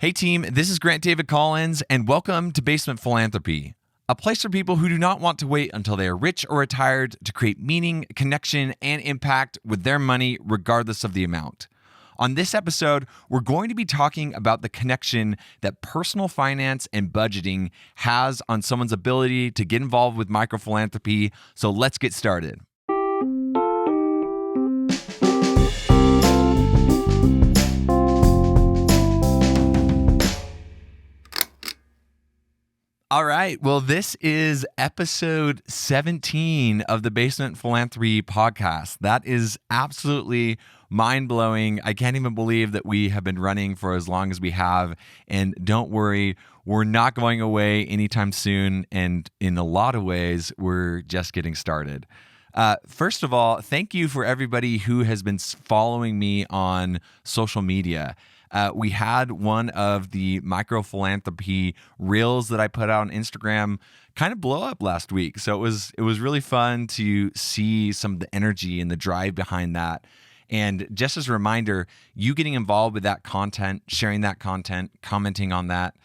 Hey team, this is Grant David Collins, and welcome to Basement Philanthropy, a place for people who do not want to wait until they are rich or retired to create meaning, connection, and impact with their money, regardless of the amount. On this episode, we're going to be talking about the connection that personal finance and budgeting has on someone's ability to get involved with micro-philanthropy, so let's get started. All right. Well, this is episode 17 of the Basement Philanthropy podcast. That is absolutely mind-blowing. I can't even believe that we have been running for as long as we have. And don't worry, we're not going away anytime soon. And in a lot of ways, we're just getting started. First of all, thank you for everybody who has been following me on social media. We had one of the micro-philanthropy reels that I put out on Instagram kind of blow up last week. So it was really fun to see some of the energy and the drive behind that. And just as a reminder, you getting involved with that content, sharing that content, commenting on that,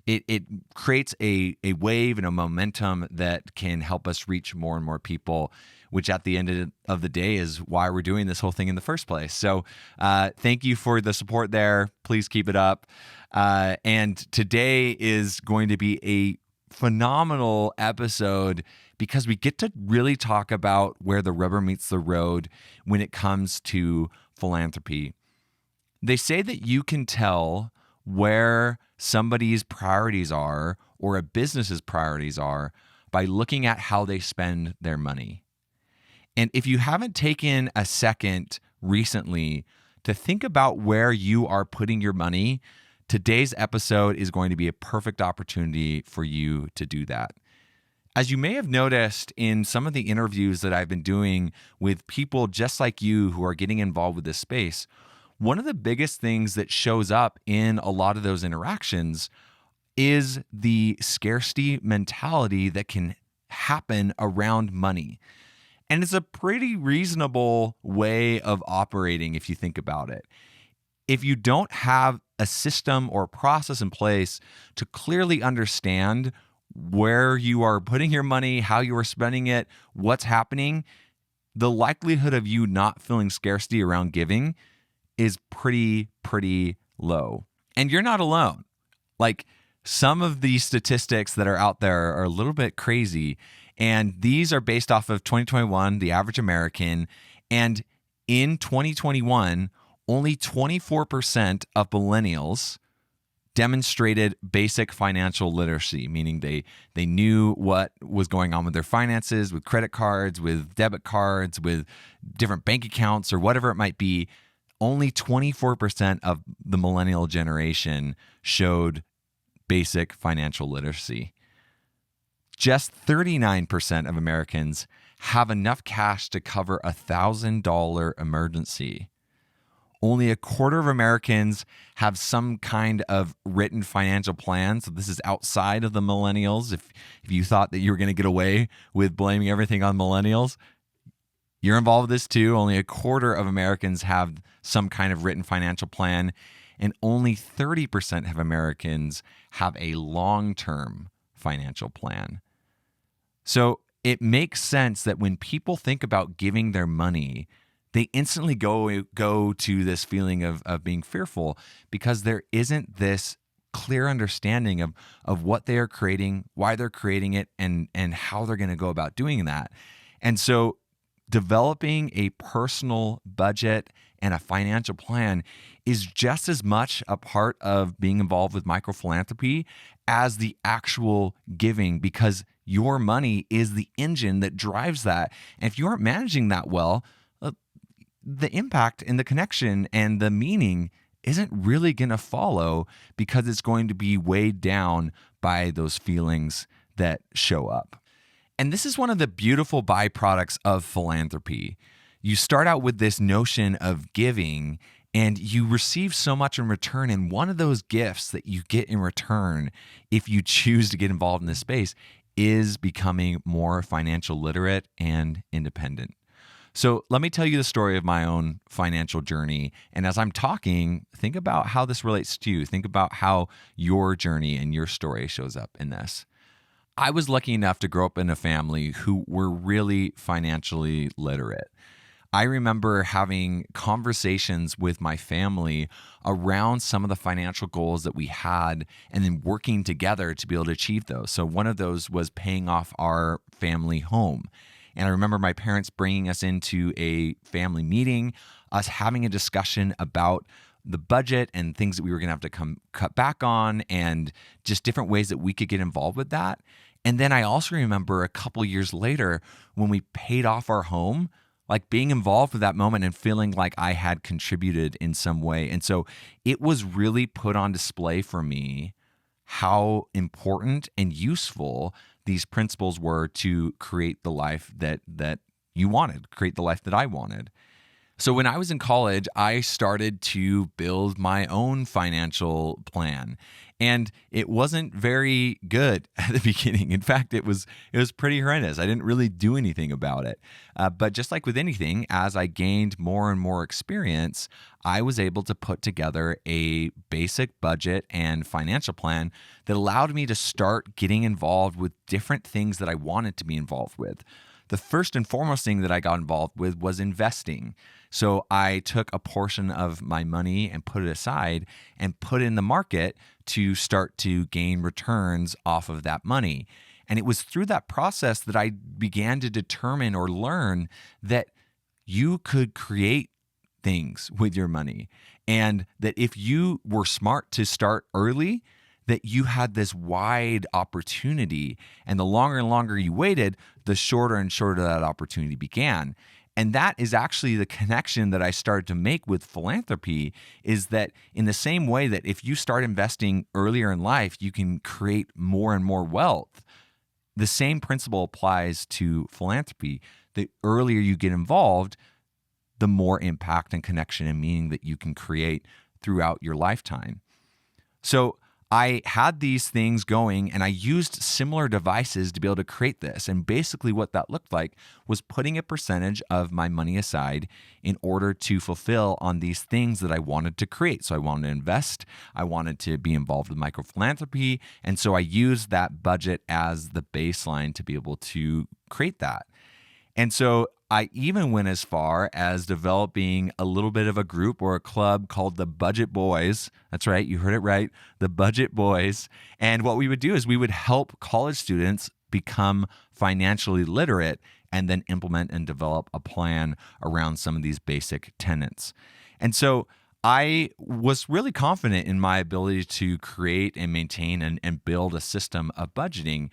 it creates a wave and a momentum that can help us reach more and more people, which at the end of the day is why we're doing this whole thing in the first place. So thank you for the support there. Please keep it up. And today is going to be a phenomenal episode because we get to really talk about where the rubber meets the road when it comes to philanthropy. They say that you can tell where somebody's priorities are or a business's priorities are by looking at how they spend their money. And if you haven't taken a second recently to think about where you are putting your money, today's episode is going to be a perfect opportunity for you to do that. As you may have noticed in some of the interviews that I've been doing with people just like you who are getting involved with this space, one of the biggest things that shows up in a lot of those interactions is the scarcity mentality that can happen around money. And it's a pretty reasonable way of operating if you think about it. If you don't have a system or a process in place to clearly understand where you are putting your money, how you are spending it, what's happening, the likelihood of you not feeling scarcity around giving is pretty low. And you're not alone. Like, some of the statistics that are out there are a little bit crazy. And these are based off of 2021, the average American. And in 2021, only 24% of millennials demonstrated basic financial literacy, meaning they knew what was going on with their finances, with credit cards, with debit cards, with different bank accounts, or whatever it might be. Only 24% of the millennial generation showed basic financial literacy. Just 39% of Americans have enough cash to cover a $1,000 emergency. Only a quarter of Americans have some kind of written financial plan. So this is outside of the millennials. If you thought that you were going to get away with blaming everything on millennials, you're involved with this too. Only a quarter of Americans have some kind of written financial plan, and only 30% of Americans have a long-term financial plan. So it makes sense that when people think about giving their money, they instantly go to this feeling of being fearful because there isn't this clear understanding of what they are creating, why they're creating it, and how they're going to go about doing that. And so developing a personal budget and a financial plan is just as much a part of being involved with micro-philanthropy as the actual giving, because your money is the engine that drives that. And if you aren't managing that well, the impact and the connection and the meaning isn't really going to follow because it's going to be weighed down by those feelings that show up. And this is one of the beautiful byproducts of philanthropy. You start out with this notion of giving and you receive so much in return. And one of those gifts that you get in return, if you choose to get involved in this space, is becoming more financial literate and independent. So let me tell you the story of my own financial journey. And as I'm talking, think about how this relates to you. Think about how your journey and your story shows up in this. I was lucky enough to grow up in a family who were really financially literate. I remember having conversations with my family around some of the financial goals that we had and then working together to be able to achieve those. So one of those was paying off our family home. And I remember my parents bringing us into a family meeting, us having a discussion about the budget and things that we were going to have to cut back on and just different ways that we could get involved with that. And then I also remember a couple years later when we paid off our home, like being involved with that moment and feeling like I had contributed in some way. And so it was really put on display for me how important and useful these principles were to create the life that you wanted, create the life that I wanted. So when I was in college, I started to build my own financial plan. And it wasn't very good at the beginning. In fact, it was pretty horrendous. I didn't really do anything about it. But just like with anything, as I gained more and more experience, I was able to put together a basic budget and financial plan that allowed me to start getting involved with different things that I wanted to be involved with. The first and foremost thing that I got involved with was investing. So I took a portion of my money and put it aside and put it in the market to start to gain returns off of that money. And it was through that process that I began to determine or learn that you could create things with your money. And that if you were smart to start early, that you had this wide opportunity. And the longer and longer you waited, the shorter and shorter that opportunity began. And that is actually the connection that I started to make with philanthropy, is that in the same way that if you start investing earlier in life, you can create more and more wealth. The same principle applies to philanthropy. The earlier you get involved, the more impact and connection and meaning that you can create throughout your lifetime. So I had these things going and I used similar devices to be able to create this. And basically what that looked like was putting a percentage of my money aside in order to fulfill on these things that I wanted to create. So I wanted to invest, I wanted to be involved with micro-philanthropy. And so I used that budget as the baseline to be able to create that. And so I even went as far as developing a little bit of a group or a club called the Budget Boys. That's right, you heard it right, the Budget Boys. And what we would do is we would help college students become financially literate and then implement and develop a plan around some of these basic tenets. And so I was really confident in my ability to create and maintain and build a system of budgeting.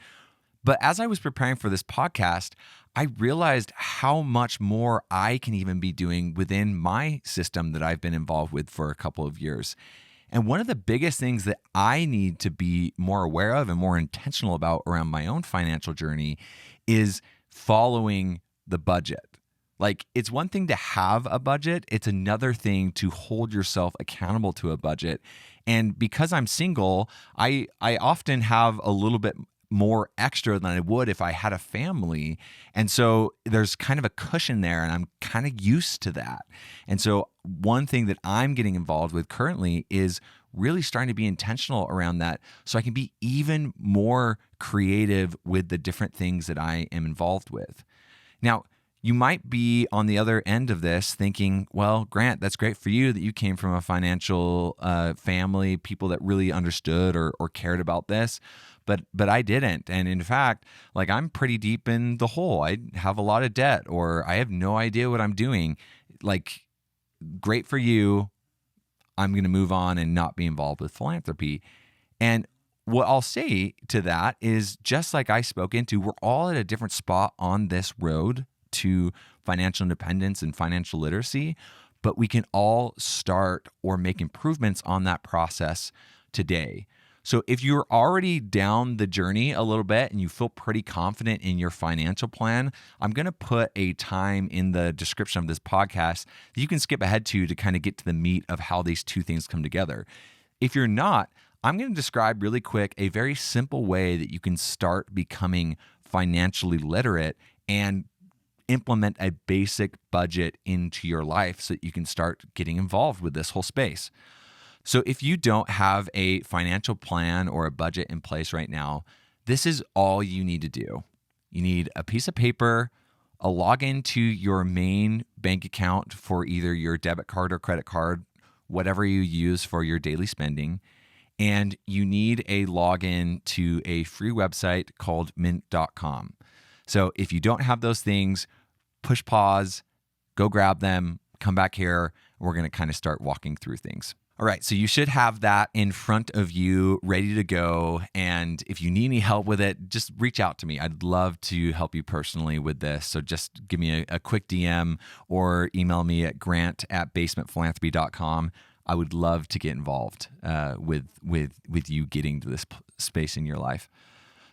But as I was preparing for this podcast, I realized how much more I can even be doing within my system that I've been involved with for a couple of years. And one of the biggest things that I need to be more aware of and more intentional about around my own financial journey is following the budget. Like, it's one thing to have a budget, it's another thing to hold yourself accountable to a budget. And because I'm single, I often have a little bit more extra than I would if I had a family. And so there's kind of a cushion there and I'm kind of used to that. And so one thing that I'm getting involved with currently is really starting to be intentional around that so I can be even more creative with the different things that I am involved with. Now, you might be on the other end of this thinking, well, Grant, that's great for you that you came from a financial family, people that really understood or cared about this. But I didn't. And in fact, like, I'm pretty deep in the hole. I have a lot of debt or I have no idea what I'm doing. Like, great for you. I'm going to move on and not be involved with philanthropy. And what I'll say to that is, just like I spoke into, we're all at a different spot on this road to financial independence and financial literacy, but we can all start or make improvements on that process today. So if you're already down the journey a little bit and you feel pretty confident in your financial plan, I'm going to put a time in the description of this podcast that you can skip ahead to kind of get to the meat of how these two things come together. If you're not, I'm going to describe really quick a very simple way that you can start becoming financially literate and implement a basic budget into your life so that you can start getting involved with this whole space. So if you don't have a financial plan or a budget in place right now, this is all you need to do. You need a piece of paper, a login to your main bank account for either your debit card or credit card, whatever you use for your daily spending. And you need a login to a free website called mint.com. So if you don't have those things, push pause, go grab them, come back here. We're going to kind of start walking through things. All right, so you should have that in front of you, ready to go. And if you need any help with it, just reach out to me. I'd love to help you personally with this. So just give me a quick DM or email me at grant@basementphilanthropy.com. I would love to get involved with you getting to this space in your life.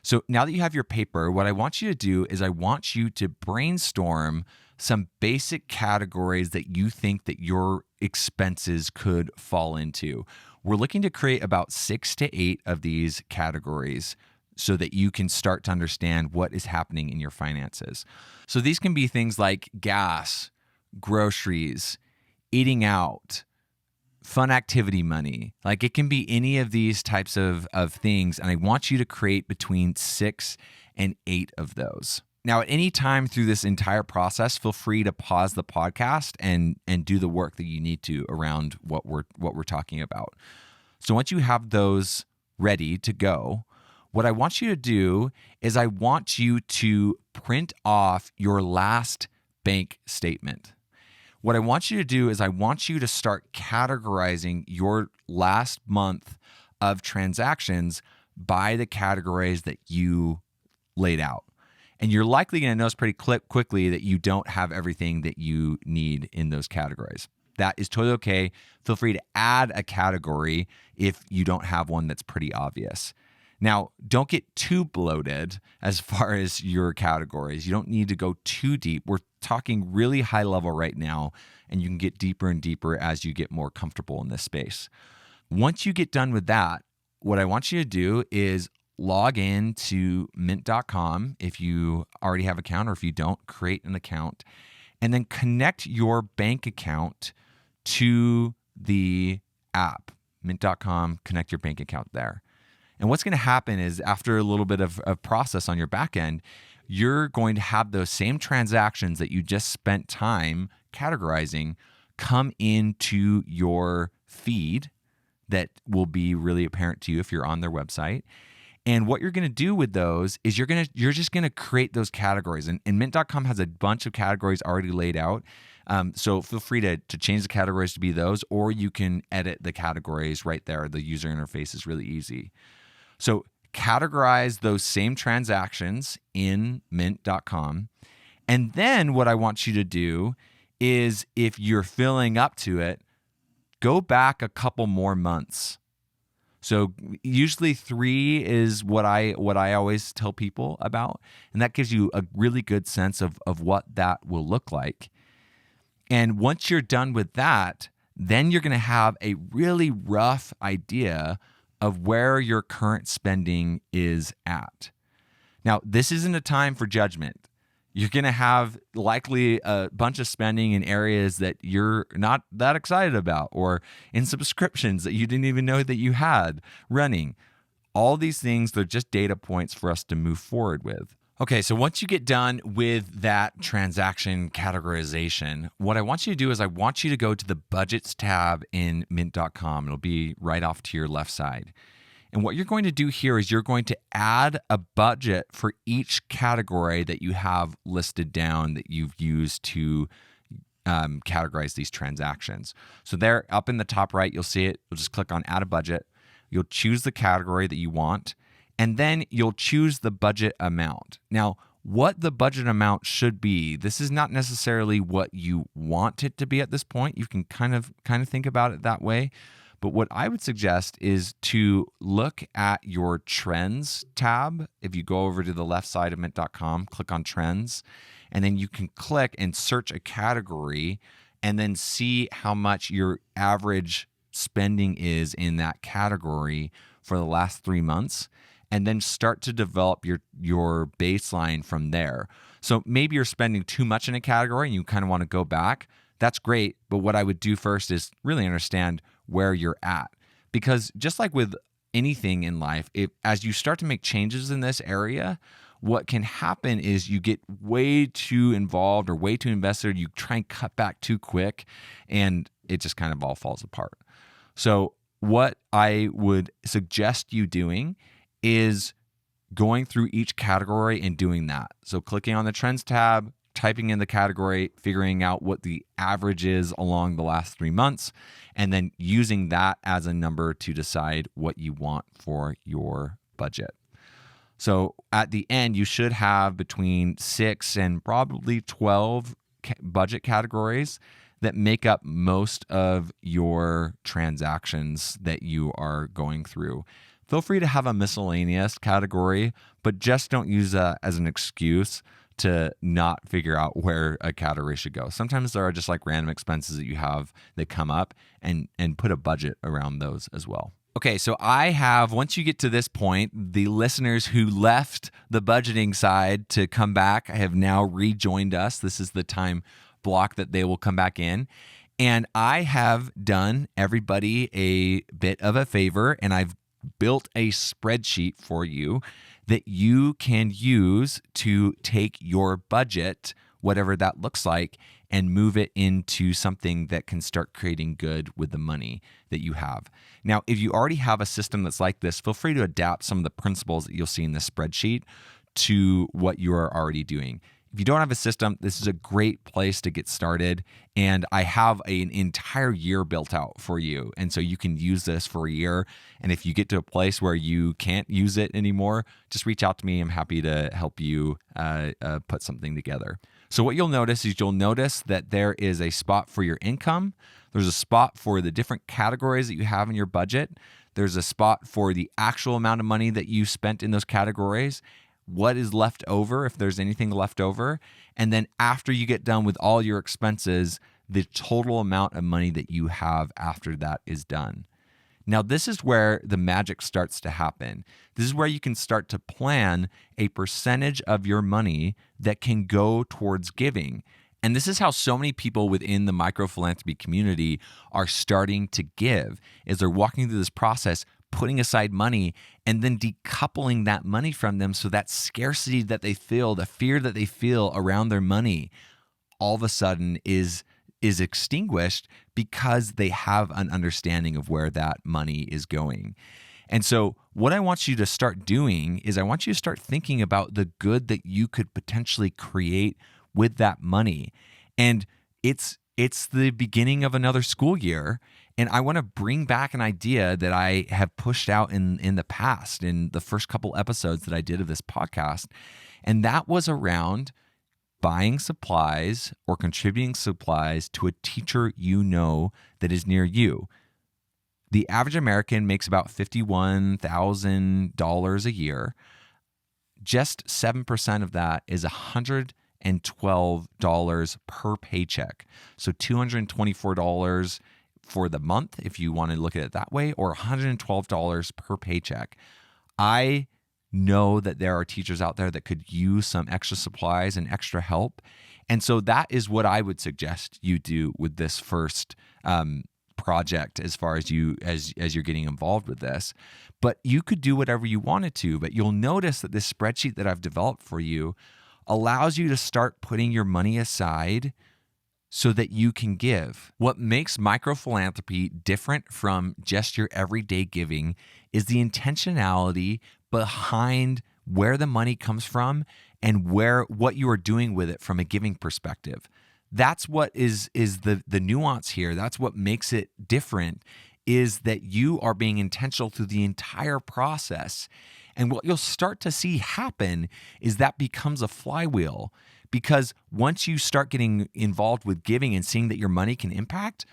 So now that you have your paper, what I want you to do is I want you to brainstorm some basic categories that you think that your expenses could fall into. We're looking to create about 6 to 8 of these categories so that you can start to understand what is happening in your finances. So these can be things like gas, groceries, eating out, fun activity money. Like it can be any of these types of things. And I want you to create between 6 and 8 of those. Now, at any time through this entire process, feel free to pause the podcast and do the work that you need to around what we're talking about. So once you have those ready to go, what I want you to do is I want you to print off your last bank statement. What I want you to do is I want you to start categorizing your last month of transactions by the categories that you laid out. And you're likely going to notice pretty quickly that you don't have everything that you need in those categories. That is totally okay. Feel free to add a category if you don't have one that's pretty obvious. Now, don't get too bloated as far as your categories. You don't need to go too deep. We're talking really high level right now, and you can get deeper and deeper as you get more comfortable in this space. Once you get done with that, what I want you to do is log in to mint.com if you already have an account, or if you don't, create an account, and then connect your bank account to the app. Mint.com, connect your bank account there. And what's going to happen is after a little bit of a process on your back end, you're going to have those same transactions that you just spent time categorizing come into your feed that will be really apparent to you if you're on their website. And what you're going to do with those is you're just going to create those categories. And Mint.com has a bunch of categories already laid out. So feel free to change the categories to be those, or you can edit the categories right there. The user interface is really easy. So categorize those same transactions in Mint.com. And then what I want you to do is, if you're filling up to it, go back a couple more months. So usually 3 is what I always tell people about, and that gives you a really good sense of what that will look like. And once you're done with that, then you're going to have a really rough idea of where your current spending is at. Now, this isn't a time for judgment. You're going to have likely a bunch of spending in areas that you're not that excited about, or in subscriptions that you didn't even know that you had running. All these things, they're just data points for us to move forward with. Okay, so once you get done with that transaction categorization, what I want you to do is I want you to go to the budgets tab in mint.com. It'll be right off to your left side. And what you're going to do here is you're going to add a budget for each category that you have listed down that you've used to categorize these transactions. So there, up in the top right, you'll see it. You'll just click on Add a Budget. You'll choose the category that you want, and then you'll choose the budget amount. Now, what the budget amount should be, this is not necessarily what you want it to be at this point. You can kind of think about it that way. But what I would suggest is to look at your Trends tab. If you go over to the left side of mint.com, click on Trends, and then you can click and search a category and then see how much your average spending is in that category for the last 3 months. and then start to develop your baseline from there. So maybe you're spending too much in a category and you kind of want to go back. That's great. But what I would do first is really understand where you're at. Because just like with anything in life, as you start to make changes in this area, what can happen is you get way too involved or way too invested. You try and cut back too quick, and it just kind of all falls apart. So what I would suggest you doing is going through each category and doing that. So clicking on the Trends tab, typing in the category, figuring out what the average is along the last 3 months, and then using that as a number to decide what you want for your budget. So at the end, you should have between 6 and probably 12 budget categories that make up most of your transactions that you are going through. Feel free to have a miscellaneous category, but just don't use that as an excuse to not figure out where a category should go. Sometimes there are just like random expenses that you have that come up, and put a budget around those as well. Okay, so once you get to this point, the listeners who left the budgeting side to come back have now rejoined us. This is the time block that they will come back in. And I have done everybody a bit of a favor, and I've built a spreadsheet for you that you can use to take your budget, whatever that looks like, and move it into something that can start creating good with the money that you have. Now, if you already have a system that's like this, feel free to adapt some of the principles that you'll see in this spreadsheet to what you are already doing. If you don't have a system, this is a great place to get started. And I have an entire year built out for you. And so you can use this for a year. And if you get to a place where you can't use it anymore, just reach out to me. I'm happy to help you put something together. So what you'll notice that there is a spot for your income. There's a spot for the different categories that you have in your budget. There's a spot for the actual amount of money that you spent in those categories, what is left over, if there's anything left over, and then after you get done with all your expenses, the total amount of money that you have after that is done. Now, this is where the magic starts to happen. This is where you can start to plan a percentage of your money that can go towards giving. And this is how so many people within the micro-philanthropy community are starting to give, is they're walking through this process, putting aside money, and then decoupling that money from them, so that scarcity that they feel, the fear that they feel around their money, all of a sudden is extinguished because they have an understanding of where that money is going. And so what I want you to start doing is I want you to start thinking about the good that you could potentially create with that money. And it's the beginning of another school year. And I want to bring back an idea that I have pushed out in the past, in the first couple episodes that I did of this podcast. And that was around buying supplies or contributing supplies to a teacher you know that is near you. The average American makes about $51,000 a year. Just 7% of that is $112 per paycheck. So $224 for the month, if you want to look at it that way, or $112 per paycheck. I know that there are teachers out there that could use some extra supplies and extra help. And so that is what I would suggest you do with this first project, as far as you're getting involved with this. But you could do whatever you wanted to, but you'll notice that this spreadsheet that I've developed for you allows you to start putting your money aside so that you can give. What makes micro-philanthropy different from just your everyday giving is the intentionality behind where the money comes from and what you are doing with it from a giving perspective. That's what is the nuance here. That's what makes it different, is that you are being intentional through the entire process. And what you'll start to see happen is that becomes a flywheel, because once you start getting involved with giving and seeing that your money can impact,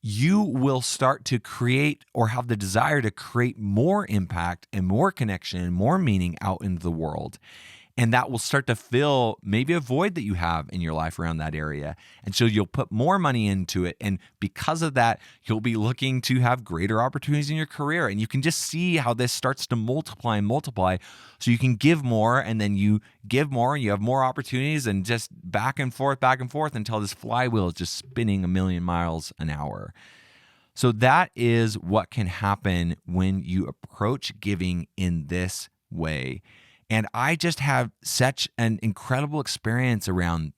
you will start to create or have the desire to create more impact and more connection and more meaning out into the world. And that will start to fill maybe a void that you have in your life around that area. And so you'll put more money into it. And because of that, you'll be looking to have greater opportunities in your career. And you can just see how this starts to multiply and multiply. So you can give more, and then you give more, and you have more opportunities, and just back and forth until this flywheel is just spinning 1,000,000 miles an hour. So that is what can happen when you approach giving in this way. And I just have such an incredible experience around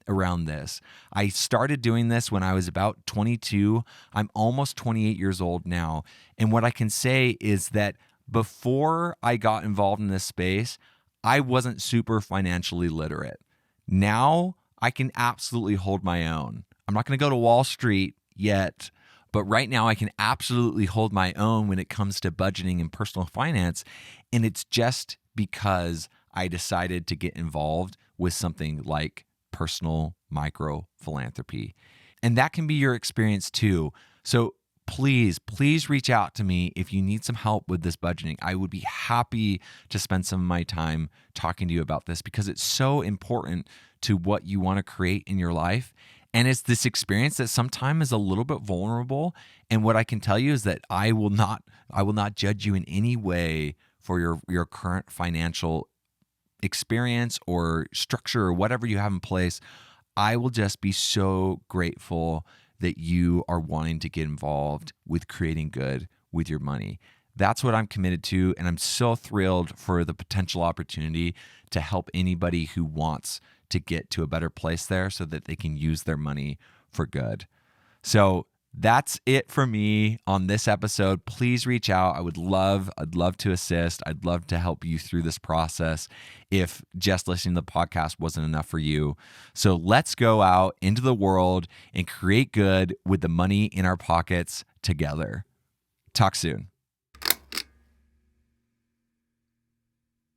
this. I started doing this when I was about 22. I'm almost 28 years old now. And what I can say is that before I got involved in this space, I wasn't super financially literate. Now I can absolutely hold my own. I'm not going to go to Wall Street yet, but right now I can absolutely hold my own when it comes to budgeting and personal finance. And it's just because I decided to get involved with something like personal micro-philanthropy. And that can be your experience too. So please reach out to me if you need some help with this budgeting. I would be happy to spend some of my time talking to you about this because it's so important to what you want to create in your life. And it's this experience that sometimes is a little bit vulnerable. And what I can tell you is that I will not judge you in any way for your current financial experience or structure or whatever you have in place. I will just be so grateful that you are wanting to get involved with creating good with your money. That's what I'm committed to, and I'm so thrilled for the potential opportunity to help anybody who wants to get to a better place there so that they can use their money for good. So that's it for me on this episode. Please reach out. I'd love to assist. I'd love to help you through this process if just listening to the podcast wasn't enough for you. So let's go out into the world and create good with the money in our pockets together. Talk soon.